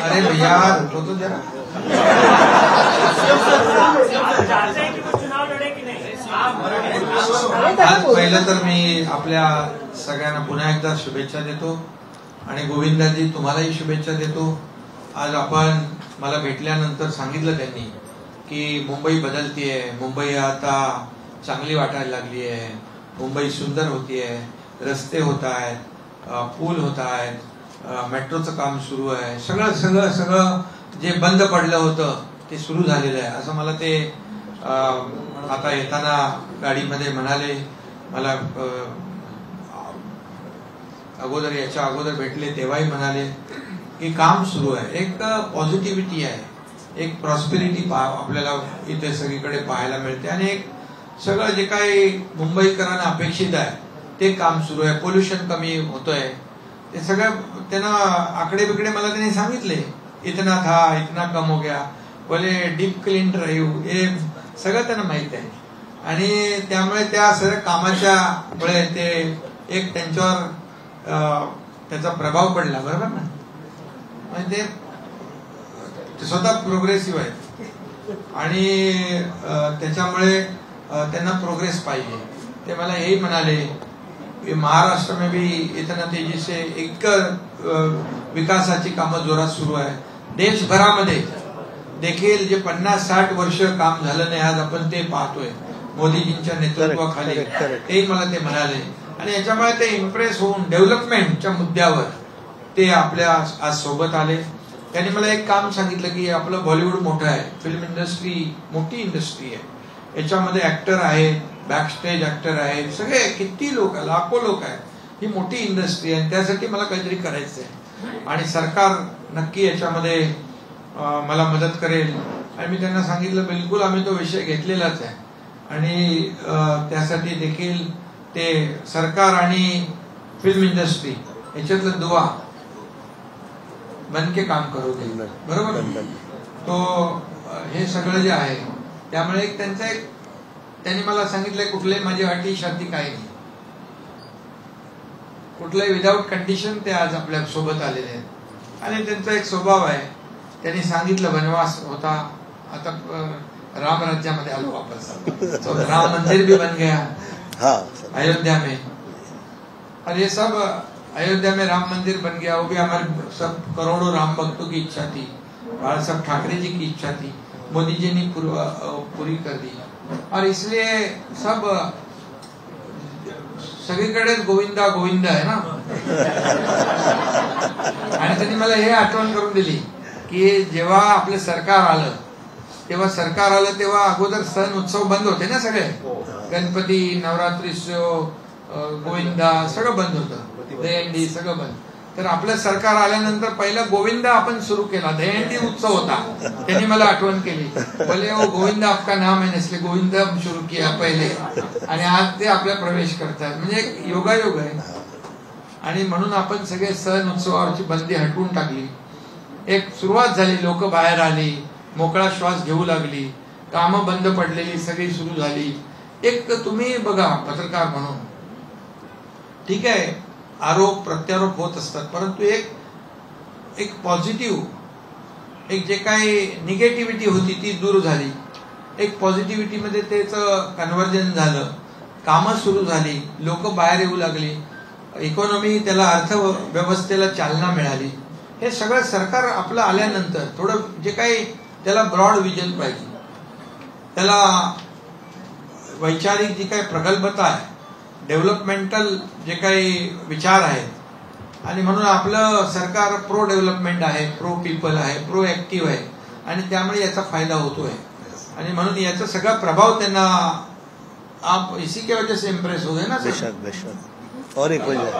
अरे भैया रुको तो जरा। आज पहिलं तर मी आपल्या सगळ्यांना पुन्हा एकदा शुभेच्छा देतो आणि गोविंदाजी तुम्हालाही शुभेच्छा देतो। आज आपण मला भेटल्यानंतर सांगितलं त्यांनी की मुंबई बदलतीये, मुंबई आता चांगली वाटायला लागली आहे, मुंबई सुंदर होतीये, रस्ते होत आहेत, पूल होत आहेत, मेट्रोचं काम सुरू आहे, सगळं सगळं सगळं जे बंद पडलं होतं ते सुरू झालेलं आहे असं मला ते आता येताना गाडीमध्ये म्हणाले। मला अगोदर याच्या अगोदर भेटले तेव्हाही म्हणाले की काम सुरू आहे, एक पॉझिटिव्हिटी आहे, एक प्रॉस्पेरिटी आपल्याला इथे सगळीकडे पाहायला मिळते आणि एक सगळं जे काही मुंबईकरांना अपेक्षित आहे ते काम सुरू आहे। पोल्युशन कमी होतोय, ते सगळं त्यांना आकडे बिकडे मला त्यांनी सांगितले, इतना था इतना कम हो गया, बोले डीप क्लीन ड्राईव्ह, हे सगळं त्यांना माहित आहे आणि त्यामुळे त्या सगळ्या कामाच्या मुळे ते एक त्यांच्यावर त्याचा प्रभाव पडला, बरोबर ना। म्हणजे ते स्वतः प्रोग्रेसिव्ह आहेत आणि त्याच्यामुळे त्यांना प्रोग्रेस पाहिजे। ते मला यही म्हणाले कि महाराष्ट्र में भी इतना तेजी से एक विकासाची कामं जोरात सुरू आहे। देशभरामध्ये देखील जे 50-60 वर्ष काम झालं नाही आज आपण ते पाहतोय मोदीजींच्या नेतृत्वाखाली, ते मला ते म्हणाले आणि याच्यामुळे ते इम्प्रेस होऊन डेव्हलपमेंटच्या मुद्द्यावर ते आपल्या आज सोबत आले। त्यांनी मला एक काम सांगितलं की आपलं बॉलिवूड मोठं आहे, फिल्म इंडस्ट्री मोठी इंडस्ट्री आहे, याच्यामध्ये ऍक्टर आहेत, बॅक स्टेज ऍक्टर आहेत, सगळे किती लोक, लाखो लोक आहेत, ही मोठी इंडस्ट्री आहे, त्यासाठी मला काहीतरी करायचं आहे आणि सरकार नक्की याच्यामध्ये मला मदत करेल। आणि मी त्यांना सांगितलं बिलकुल आम्ही तो विषय घेतलेलाच आहे आणि त्यासाठी देखील ते सरकार आणि फिल्म इंडस्ट्री याच्यातलं दुवा बनके काम करोगे, बरोबर। तो हे सगळं जे आहे त्यामुळे एक त्यांचा एक त्यांनी मला सांगितलंय कुठले माझी अटी शर्ती काही नाही, कुठल्याही विदाऊट कंडिशन ते आज आपल्या सोबत आलेले आहेत आणि त्यांचा एक स्वभाव आहे। त्यांनी सांगितलं वनवास होता, आता राम राज्यामध्ये आलो वापस, तो राम मंदिर भी बन गया अयोध्या में, और ये सब अयोध्या में राम मंदिर बन गया, वो भी हमारे सब करोड़ों राम भक्तों की इच्छा थी, बाला साहब ठाकरे जी की इच्छा थी, मोदी जी ने पूरी कर दी और इसलिए सब सगळीकडे गोविंदा गोविंदा आहे ना। आणि त्यांनी मला हे आठवण करून दिली की जेव्हा आपलं सरकार आलं तेव्हा अगोदर सण उत्सव बंद होते ना, सगळे गणपती, नवरात्रोत्सव, गोविंदा सगळं बंद होतं, दहीहंडी सगळं बंद। तर आपलं सरकार आल्यानंतर पहिला गोविंदा आपण सुरू केला, दहीहंडी उत्सव होता, त्यांनी मला आठवण केली, बोले वो गोविंदा आपका नाम है इसलिए गोविंदा सुरू किया पहिले आणि आज ते आपल्या प्रवेश करतात, म्हणजे एक योगायोग आहे। आणि म्हणून आपण सगळे सण उत्सवावरची बंदी हटवून टाकली, एक सुरुवात झाली, लोक बाहेर आली, मोकळा श्वास घेऊ लागली, कामं बंद पडलेली सगळी सुरू झाली। एक तुम्ही बघा पत्रकार म्हणून ठीक आहे आरोप प्रत्यारोप होत असतात, परंतु एक पॉझिटिव्ह, एक जे काही निगेटिव्हिटी होती ती दूर झाली, एक पॉझिटिव्हिटी मध्ये त्याचं कन्व्हर्जन झालं, कामं सुरू झाली, लोक बाहेर येऊ लागली, इकॉनॉमी त्याला अर्थव्यवस्थेला चालना मिळाली। हे सगळं सरकार आपलं आल्यानंतर थोडं जे काही त्याला ब्रॉड विजन पाहिजे, त्याला वैचारिक जी काही प्रगल्भता आहे, डेव्हलपमेंटल जे काही विचार आहेत आणि म्हणून आपलं सरकार प्रो डेव्हलपमेंट आहे, प्रो पीपल आहे, प्रो ऍक्टिव्ह आहे आणि त्यामुळे याचा फायदा होतोय आणि म्हणून याचा सगळा प्रभाव त्यांना आप इसी के वजह से इम्प्रेस हो गए ना। बेशक बेशक और एक वजह